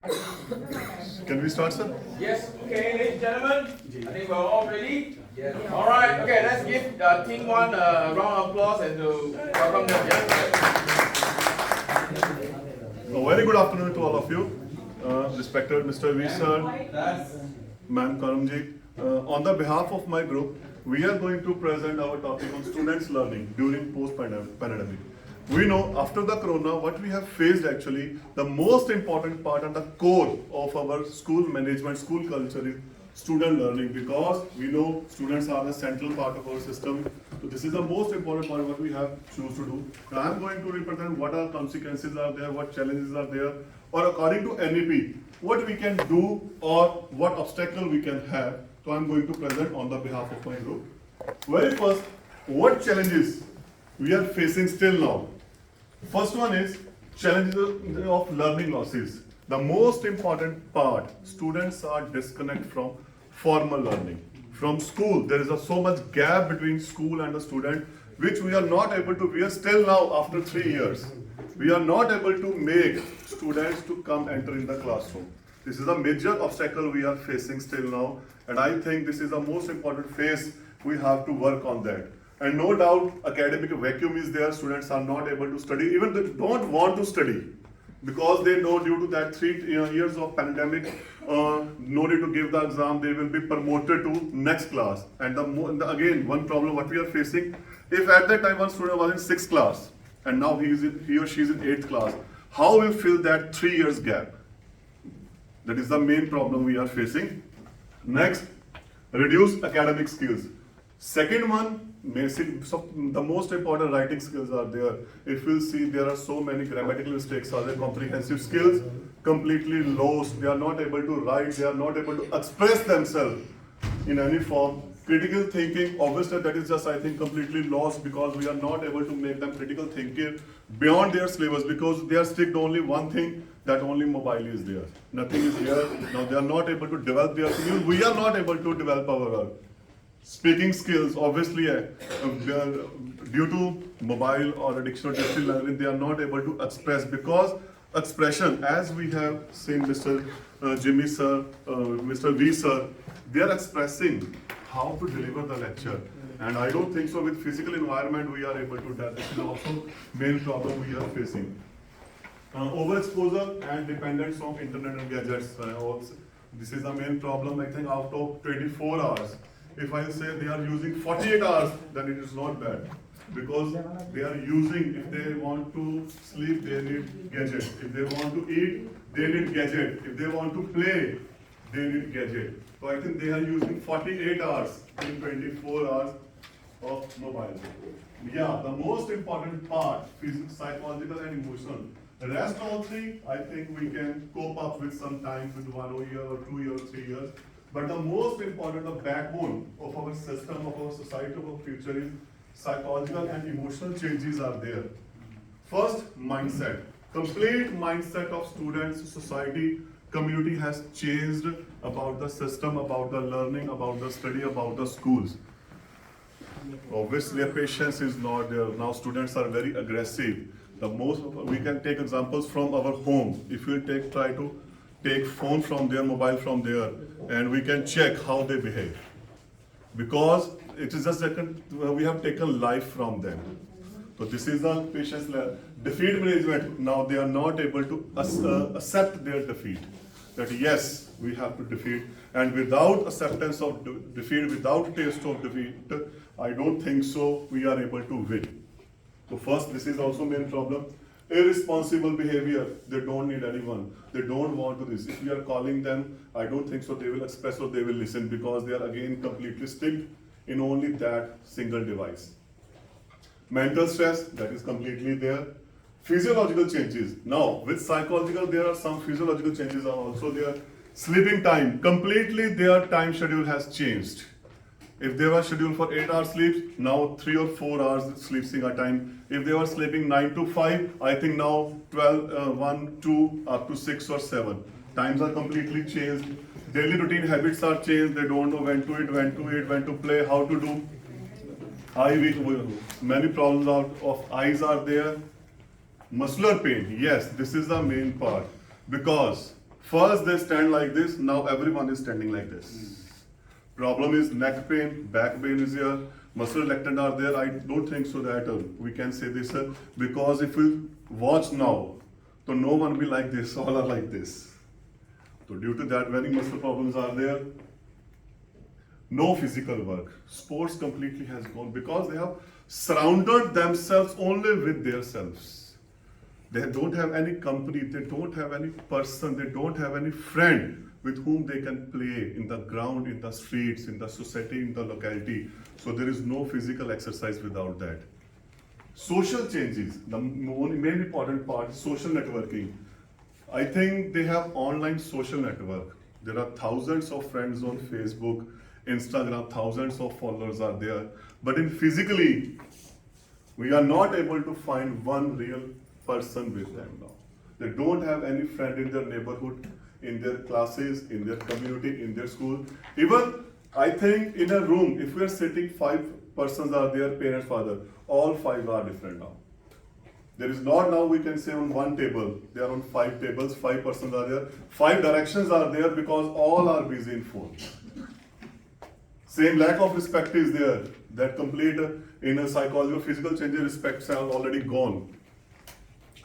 Can we start, sir? Yes, okay, ladies and gentlemen, I think we're all ready. Yeah. All right, okay, let's give Team 1 a round of applause and to welcome them. A very good afternoon to all of you. Respected Mr. V. Sir, Ma'am Karamji. On the behalf of my group, we are going to present our topic on students' learning during post-pandemic. We know after the corona, what we have faced actually, the most important part and the core of our school management, school culture is student learning, because we know students are the central part of our system. So this is the most important part what we have choose to do. Now I am going to represent what are consequences are there, what challenges are there, or according to NEP, what we can do or what obstacle we can have. So I am going to present on the behalf of my group. Very first, what challenges we are facing still now? First one is challenges of learning losses. The most important part, students are disconnected from formal learning. From school, there is so much gap between school and the student, which we are not able to, we are still now after 3 years. We are not able to make students to come enter in the classroom. This is a major obstacle we are facing still now, and I think this is the most important phase we have to work on that. And no doubt, academic vacuum is there. Students are not able to study. Even they don't want to study because they know due to that 3 years of pandemic, no need to give the exam. They will be promoted to next class. And again, one problem what we are facing: if at that time one student was in 6th class and now he or she is in 8th class, how will fill that 3 years gap? That is the main problem we are facing. Next, reduce academic skills. Second one, the most important writing skills are there. If you see, there are so many grammatical mistakes, other comprehensive skills completely lost. They are not able to write, they are not able to express themselves in any form. Critical thinking, obviously that is just, I think, completely lost because we are not able to make them critical thinking beyond their syllabus, because they are strict only one thing, that only mobile is there. Nothing is here. Now they are not able to develop their skills. We are not able to develop our speaking skills. Obviously, due to mobile or addiction or digital learning, they are not able to express, because expression, as we have seen Mr. Jimmy sir, Mr. V sir, they are expressing how to deliver the lecture. And I don't think so with physical environment we are able to do that. This is also main problem we are facing. Overexposure and dependence on internet and gadgets. This is the main problem. I think out of 24 hours, if I say they are using 48 hours, then it is not bad. Because they are using, if they want to sleep, they need gadget. If they want to eat, they need gadget. If they want to play, they need gadget. So I think they are using 48 hours in 24 hours of mobile. Yeah, the most important part, physical, psychological and emotional. The rest all three, I think we can cope up with sometimes with 1 year or 2 years, 3 years. But the most important, the backbone of our system, of our society, of our future is psychological and emotional changes are there. First, mindset. Complete mindset of students, society, community has changed about the system, about the learning, about the study, about the schools. Obviously, patience is not there. Now students are very aggressive. We can take examples from our home. If we try to take phone from their mobile from there, and we can check how they behave, because it is just that we have taken life from them. So this is the patience level. Defeat management. Now they are not able to accept their defeat. That yes, we have to defeat, and without acceptance of defeat, without taste of defeat, I don't think so we are able to win. So first, this is also main problem. Irresponsible behavior. They don't need anyone. They don't want to this. If we are calling them, I don't think so they will express or they will listen, because they are again completely stick in only that single device. Mental stress, that is completely there. Physiological changes. Now, with psychological, there are some physiological changes are also there. Sleeping time. Completely their time schedule has changed. If they were scheduled for 8 hours sleep, now 3 or 4 hours sleeping a time. If they were sleeping 9 to 5, I think now 12, 1, 2, up to 6 or 7. Times are completely changed. Daily routine habits are changed. They don't know when to eat, when to play, how to do. Many problems of eyes are there. Muscular pain, yes, this is the main part. Because First they stand like this, now everyone is standing like this. Problem is neck pain, back pain is here, muscle relaxant are there. I don't think so that we can say this because if we watch now, so no one will be like this, all are like this. So due to that, many muscle problems are there. No physical work. Sports completely has gone because they have surrounded themselves only with their selves. They don't have any company, they don't have any person, they don't have any friend with whom they can play in the ground, in the streets, in the society, in the locality. So there is no physical exercise without that. Social changes, the main important part, social networking. I think they have online social network. There are thousands of friends on Facebook, Instagram, thousands of followers are there. But in physically, we are not able to find one real person with them now. They don't have any friend in their neighborhood, in their classes, in their community, in their school. Even I think in a room, if we are sitting, 5 persons are there, parents, father, all 5 are different now. There is not now we can say on one table, they are on 5 tables, 5 persons are there, 5 directions are there because all are busy in phone. Same lack of respect is there, that complete in a psychology or physical changes respects are already gone.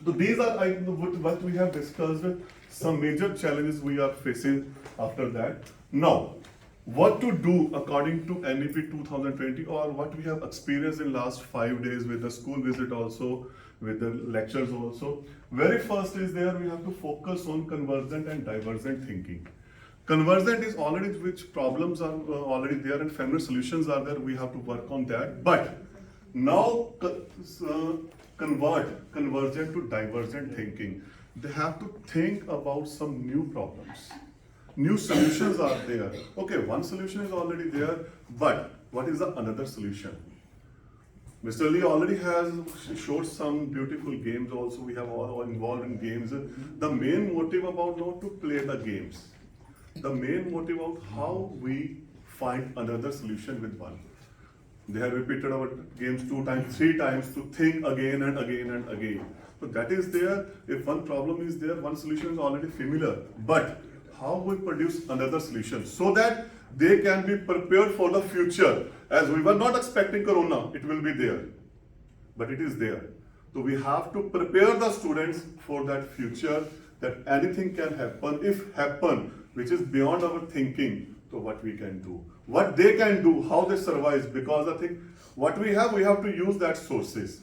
So these are what we have discussed, some major challenges we are facing after that. Now, what to do according to NEP 2020 or what we have experienced in last 5 days with the school visit also, with the lectures also. Very first is there we have to focus on convergent and divergent thinking. Convergent is already which problems are already there and familiar solutions are there, we have to work on that. But now convergent to divergent thinking. They have to think about some new problems. New solutions are there. Okay, one solution is already there, but what is the another solution? Mr. Lee already has showed some beautiful games also. We have all involved in games. The main motive about not to play the games. The main motive of how we find another solution with one. They have repeated our games 2 times, 3 times to think again and again and again. So that is there. If one problem is there, one solution is already familiar. But how we produce another solution so that they can be prepared for the future. As we were not expecting Corona, it will be there. But it is there. So we have to prepare the students for that future, that anything can happen. If happen, which is beyond our thinking, so what we can do. What they can do, how they survive, because I think what we have to use that sources.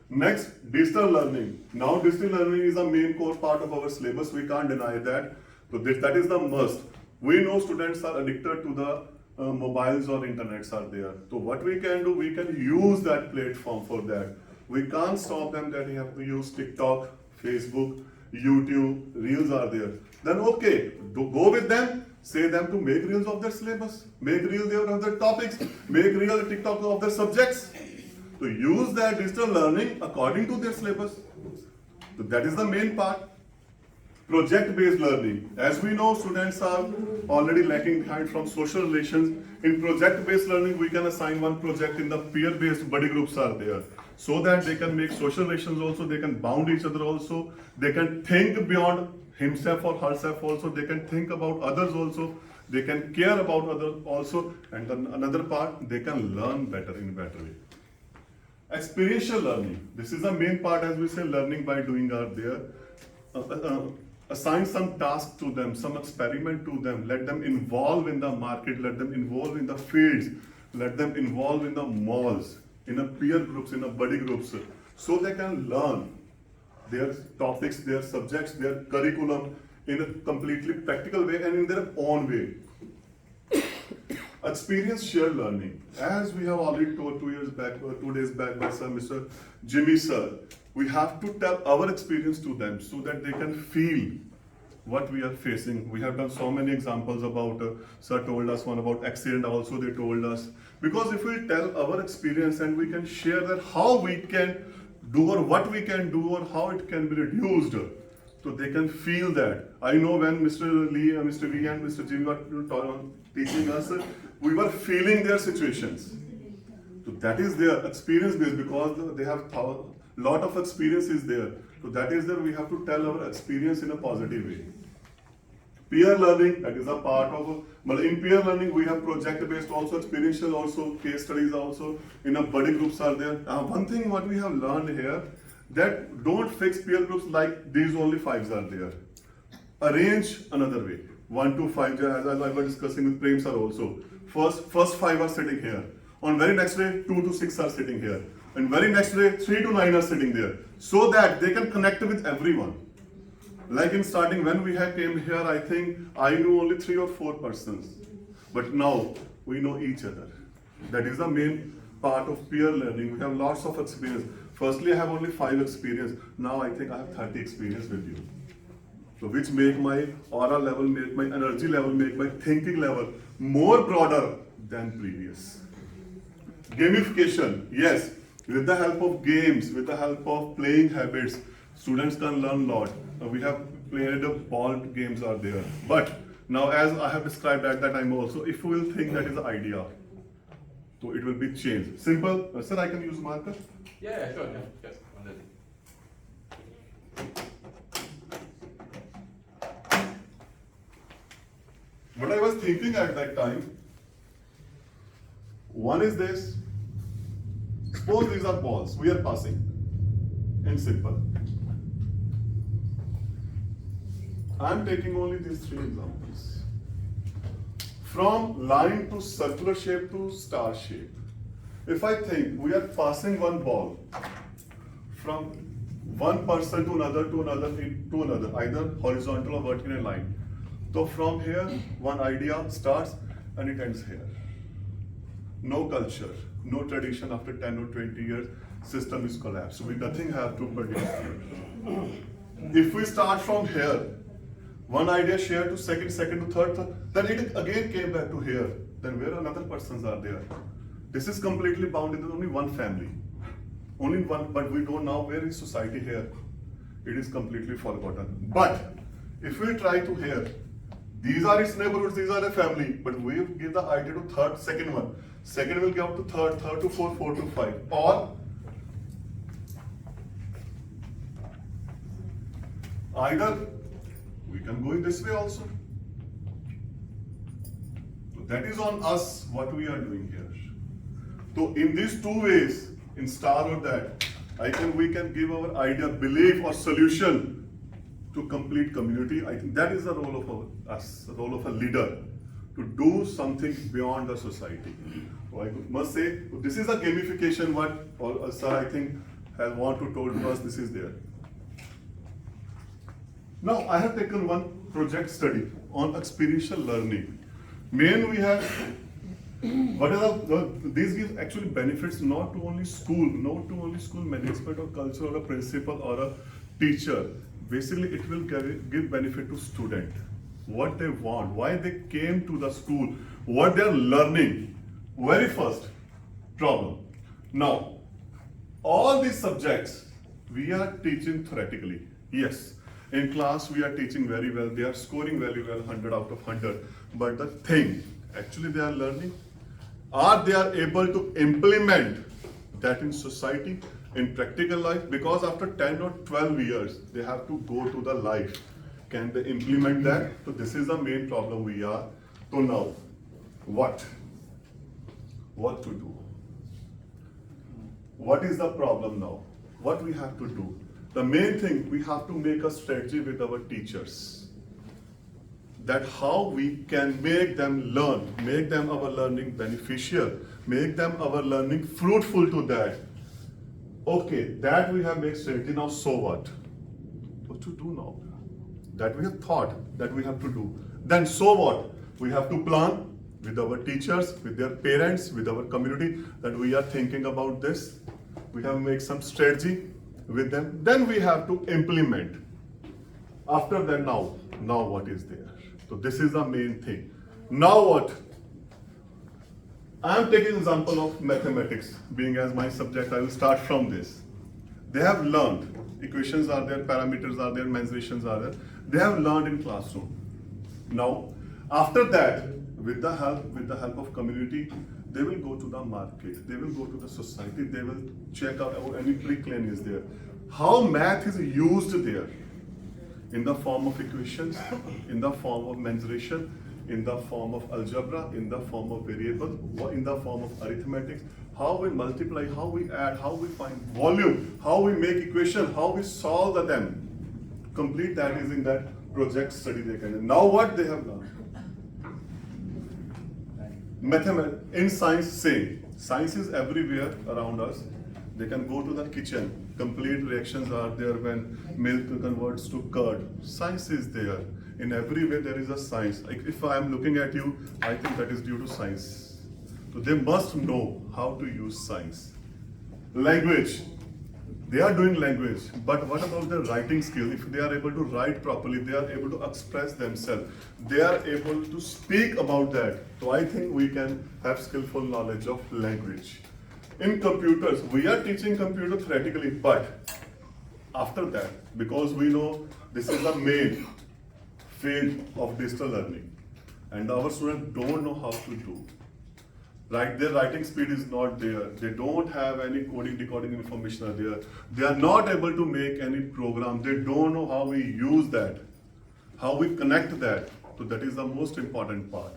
Next, digital learning. Now digital learning is a main core part of our syllabus, we can't deny that. So that is the must. We know students are addicted to the mobiles or internets are there. So what we can do, we can use that platform for that. We can't stop them that you have to use TikTok, Facebook, YouTube, Reels are there. Then okay, go with them, say them to make Reels of their syllabus, make Reels of their topics, make Reels TikTok of their subjects. To use that digital learning according to their syllabus. So that is the main part. Project-based learning. As we know, students are already lacking behind from social relations. In project-based learning, we can assign one project in the peer-based buddy groups are there. So that they can make social relations also, they can bound each other also, they can think beyond himself or herself also, they can think about others also, they can care about others also, and then another part, they can learn better in a better way. Experiential learning. This is the main part, as we say, learning by doing are there. Assign some task to them, some experiment to them, let them involve in the market, let them involve in the fields, let them involve in the malls, in a peer groups, in a buddy groups, so they can learn their topics, their subjects, their curriculum in a completely practical way and in their own way. Experience shared learning. As we have already told 2 years back, or 2 days back by Mr. Jimmy sir, we have to tell our experience to them so that they can feel what we are facing. We have done so many examples about, sir told us one about accident also they told us. Because if we tell our experience and we can share that how we can do or what we can do or how it can be reduced, so they can feel that. I know when Mr. Lee, Mr. V and Mr. Jimmy were teaching us, we were feeling their situations. So that is their experience based because they have lot of experience is there. So that is that we have to tell our experience in a positive way. Peer learning, that is a part of, but in peer learning we have project-based also, experiential also, case studies also, in a buddy groups are there. One thing what we have learned here, that don't fix peer groups like these only fives are there. Arrange another way. 1 to 5, as I was discussing with Prem sir also. First 5 are sitting here. On very next day, 2 to 6 are sitting here. And very next day, 3 to 9 are sitting there. So that they can connect with everyone. Like in starting, when we had came here, I think I knew only 3 or 4 persons. But now, we know each other. That is the main part of peer learning. We have lots of experience. Firstly, I have only 5 experience. Now I think I have 30 experience with you. So which make my aura level, make my energy level, make my thinking level more broader than previous. Gamification, yes. With the help of games, with the help of playing habits, students can learn a lot. We have played ball games are there. But now as I have described at that time also, if we will think that is the idea, so it will be changed. Simple. Sir, I can use marker? Yeah, sure. Yeah. Yes. What I was thinking at that time, one is this. Suppose these are balls, we are passing. In simple. I am taking only these 3 examples. From line to circular shape to star shape. If I think we are passing one ball from one person to another, either horizontal or vertical line. So from here, one idea starts and it ends here. No culture, no tradition after 10 or 20 years, system is collapsed. We nothing have to predict here. If we start from here, one idea shared to second to third, then it again came back to here. Then where another persons are there? This is completely bounded with only one family. Only one, but we don't know where is society here. It is completely forgotten. But if we try to here, these are its neighborhoods, these are a family, but we give the idea to second one. Second will give up to third to fourth to 5. Or either we can go in this way also. So that is on us what we are doing here. So in these 2 ways, in star or that, we can give our idea, belief or solution to complete community. I think that is the role of us, the role of a leader, to do something beyond the society. So I must say, this is a gamification what sir I think has want to told us this is there. Now I have taken one project study on experiential learning. Main we have, what are these give actually benefits not to only school, management or culture or a principal or a teacher. Basically, it will give benefit to student. What they want, why they came to the school, what they are learning. Very first problem. Now, all these subjects we are teaching theoretically. Yes, in class we are teaching very well. They are scoring very well, 100 out of 100. But the thing, actually they are learning, or they are able to implement that in society, in practical life, because after 10 or 12 years, they have to go to the life. Can they implement that? So this is the main problem we are. So now, what to do? What is the problem now? What we have to do? The main thing, we have to make a strategy with our teachers. That how we can make them learn, make them our learning beneficial, make them our learning fruitful to that. Okay, that we have made strategy, now so what? What to do now? That we have thought that we have to do. Then so what? We have to plan with our teachers, with their parents, with our community, that we are thinking about this. We have made some strategy with them. Then we have to implement. After that, now what is there? So this is the main thing. Now what? I am taking example of mathematics, being as my subject, I will start from this. They have learned, equations are there, parameters are there, mensurations are there. They have learned in classroom. Now, after that, with the help of community, they will go to the market, they will go to the society, they will check out any pre-claim is there. How math is used there. in the form of equations, in the form of mensuration, in the form of algebra, in the form of variables, in the form of arithmetic, how we multiply, how we add, how we find volume, how we make equation, how we solve them. Complete that is in that project study they can do. Now what they have done? Mathematics, in science, same. Science is everywhere around us. They can go to the kitchen. Complete reactions are there when milk converts to curd. Science is there. In every way there is a science. Like if I am looking at you, I think that is due to science. So they must know how to use science. Language. They are doing language, but what about their writing skill? If they are able to write properly, they are able to express themselves, they are able to speak about that. So I think we can have skillful knowledge of language. In computers, we are teaching computer theoretically, but after that, because we know this is the main field of digital learning, and our students don't know how to do. Right, their writing speed is not there. They don't have any coding, decoding information are there. They are not able to make any program. They don't know how we use that, how we connect that. So that is the most important part.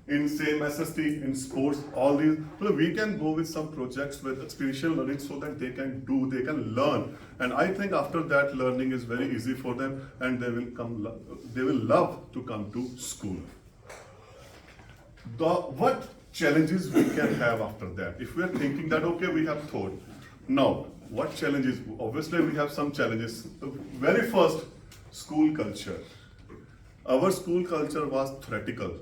In same SST, in sports, all these, so we can go with some projects with experiential learning so that they can do, they can learn. And I think after that, learning is very easy for them, and they will love to come to school. What challenges we can have after that? If we are thinking that, okay, we have thought. Now, what challenges? Obviously, we have some challenges. The very first, school culture. Our school culture was theoretical.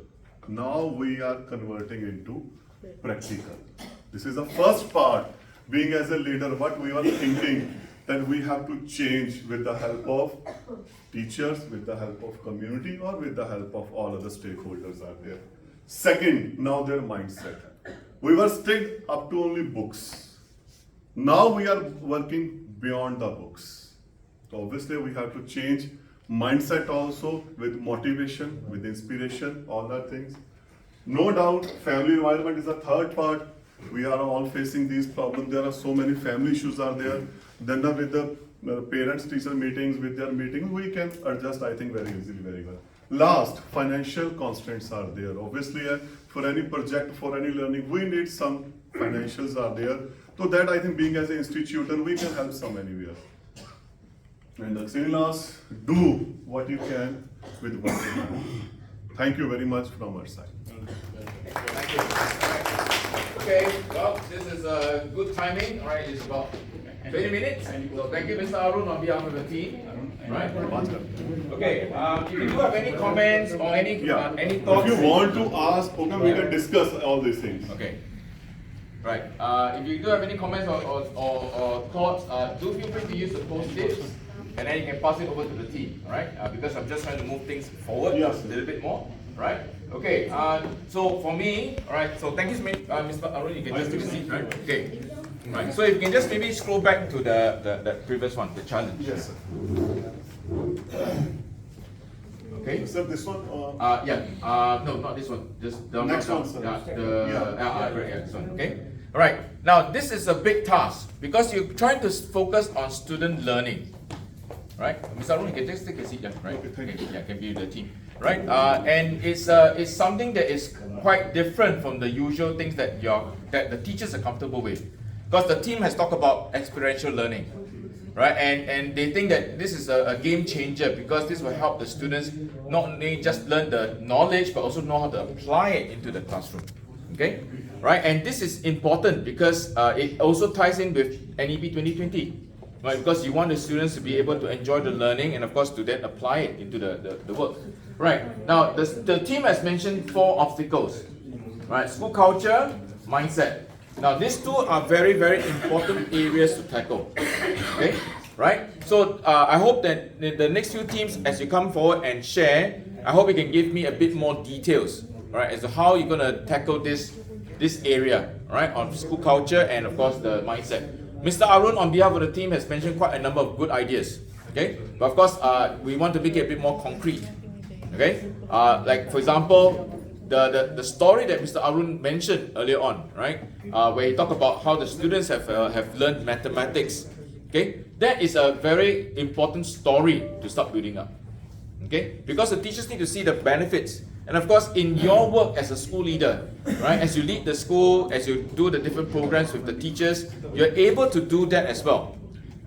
Now we are converting into practical. This is the first part. Being as a leader, what we were thinking that we have to change with the help of teachers, with the help of community, or with the help of all other stakeholders are there. Second, now their mindset. We were strict up to only books. Now we are working beyond the books. So obviously we have to change mindset also with motivation, with inspiration, all that things. No doubt, family environment is the third part. We are all facing these problems. There are so many family issues are there. Then with the parents-teacher meetings, with their meetings, we can adjust, I think, very easily, very well. Last, financial constraints are there. Obviously, for any project, for any learning, we need some financials are there. So that I think being as an institution, we can help some anywhere. And the last, do what you can with what you have. Thank you very much from our side. Thank you. Okay, well, this is a good timing. All right, it's about 20 minutes. So thank you, Mr. Arun, on behalf of the team. Right? Okay, if you do have any comments or any thoughts? If you want to ask, okay, we can discuss all these things. Okay. Right. If you do have any comments or thoughts, do feel free to use the post-its, and then you can pass it over to the team. All right? Because I'm just trying to move things forward a little bit more. Right? Okay. So for me, all right. So thank you, Mr. Arun. You can just take a seat. Right? Okay. Right. So if you can just maybe scroll back to the previous one, the challenge. Yes, sir. Okay. So this one? No, not this one. Just the next one, sir. This one. Okay. All right. Now this is a big task because you're trying to focus on student learning. Right, Mr. Arun, you can just take a seat. Right. Okay. Yeah, can be the team. Right. And it's something that is quite different from the usual things that the teachers are comfortable with. Because the team has talked about experiential learning, right? And they think that this is a game changer because this will help the students not only just learn the knowledge, but also know how to apply it into the classroom, okay? Right, and this is important because it also ties in with NEP 2020, right? Because you want the students to be able to enjoy the learning and of course to then apply it into the work. Right, now the team has mentioned 4 obstacles, right? School culture, mindset. Now, these two are very, very important areas to tackle. Okay, right? So, I hope that the next few teams, as you come forward and share, I hope you can give me a bit more details, right, as to how you're going to tackle this area, right, on school culture and, of course, the mindset. Mr. Arun, on behalf of the team, has mentioned quite a number of good ideas. Okay, but of course, we want to make it a bit more concrete. Okay, like for example, the story that Mr. Arun mentioned earlier on, right, where he talked about how the students have learned mathematics Okay, that is a very important story to start building up. Okay, because the teachers need to see the benefits. And of course, in your work as a school leader, right, as you lead the school, as you do the different programs with the teachers, you're able to do that as well.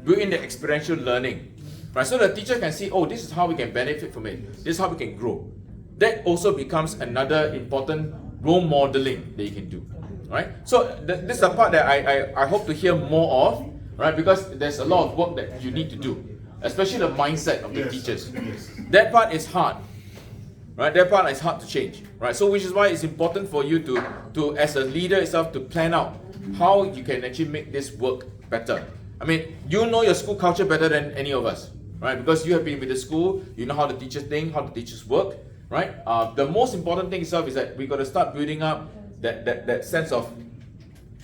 Build in the experiential learning. Right, so the teacher can see, oh, this is how we can benefit from it. This is how we can grow. That also becomes another important role modeling that you can do. Right? So this is the part that I hope to hear more of, right? Because there's a lot of work that you need to do, especially the mindset of the teachers. Yes. That part is hard. Right? That part is hard to change. Right? So which is why it's important for you to as a leader itself to plan out how you can actually make this work better. I mean, you know your school culture better than any of us. Right? Because you have been with the school, you know how the teachers think, how the teachers work, right? The most important thing itself is that we got to start building up that sense of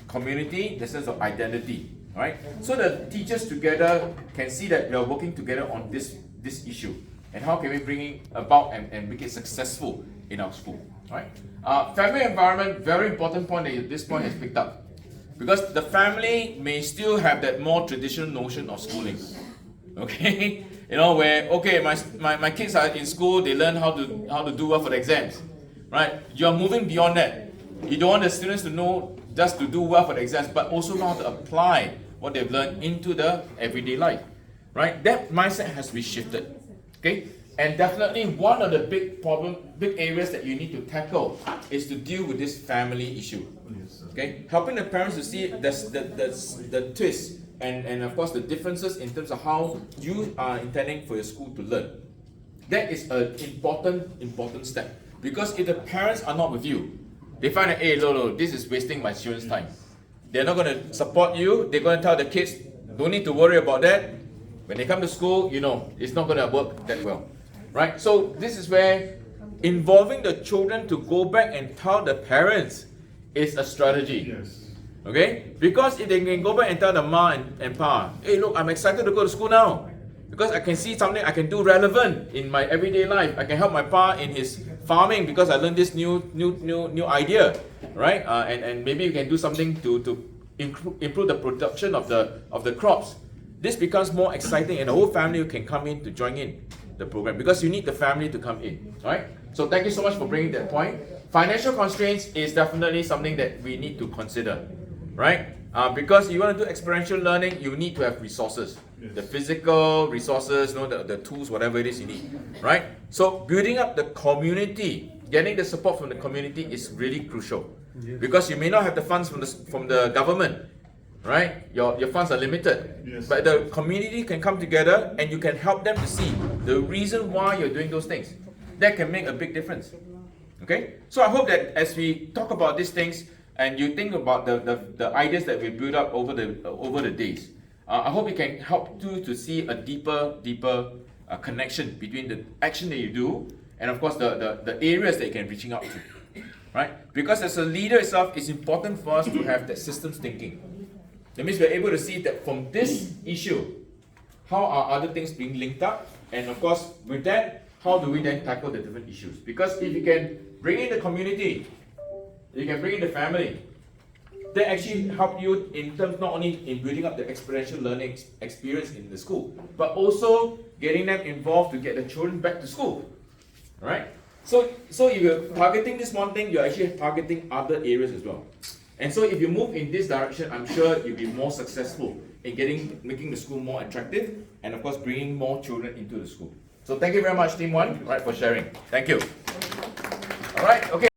community, the sense of identity, right? So the teachers together can see that we are working together on this issue, and how can we bring it about and make it successful in our school, right? Family environment, very important point that this point has picked up, because the family may still have that more traditional notion of schooling. Okay, you know, where okay, my kids are in school, they learn how to do well for the exams, right? You are moving beyond that. You don't want the students to know just to do well for the exams, but also know how to apply what they've learned into the everyday life, right? That mindset has to be shifted. Okay, and definitely one of the big areas that you need to tackle is to deal with this family issue. Okay, helping the parents to see the twist. And of course the differences in terms of how you are intending for your school to learn. That is an important step. Because if the parents are not with you, they find that, hey, no, this is wasting my children's time. They're not going to support you. They're going to tell the kids, don't need to worry about that. When they come to school, you know, it's not going to work that well. Right? So this is where involving the children to go back and tell the parents is a strategy. Yes. Okay? Because if they can go back and tell the ma and pa, hey, look, I'm excited to go to school now. Because I can see something I can do relevant in my everyday life. I can help my pa in his farming because I learned this new idea, right? And maybe you can do something to improve the production of the crops. This becomes more exciting, and the whole family can come in to join in the program, because you need the family to come in, right? So thank you so much for bringing that point. Financial constraints is definitely something that we need to consider, right? Because you want to do experiential learning, you need to have resources. Yes. The physical resources, you know, the tools, whatever it is you need, right? So building up the community, getting the support from the community is really crucial. Yes. Because you may not have the funds from the government, right? Your funds are limited. Yes. But the community can come together and you can help them to see the reason why you're doing those things. That can make a big difference. Okay? So I hope that as we talk about these things and you think about the ideas that we build up over the days, I hope it can help you to see a deeper connection between the action that you do and of course the areas that you can reaching out to. Right? Because as a leader itself, it's important for us to have that systems thinking. That means we're able to see that from this issue, how are other things being linked up? And of course, with that, how do we then tackle the different issues? Because if you can bring in the community, you can bring in the family, that actually help you in terms not only in building up the experiential learning experience in the school, but also getting them involved to get the children back to school. Right? So if you're targeting this one thing, you're actually targeting other areas as well. And so if you move in this direction, I'm sure you'll be more successful in making the school more attractive and of course bringing more children into the school. So thank you very much, Team 1, right, for sharing. Thank you. All right, okay.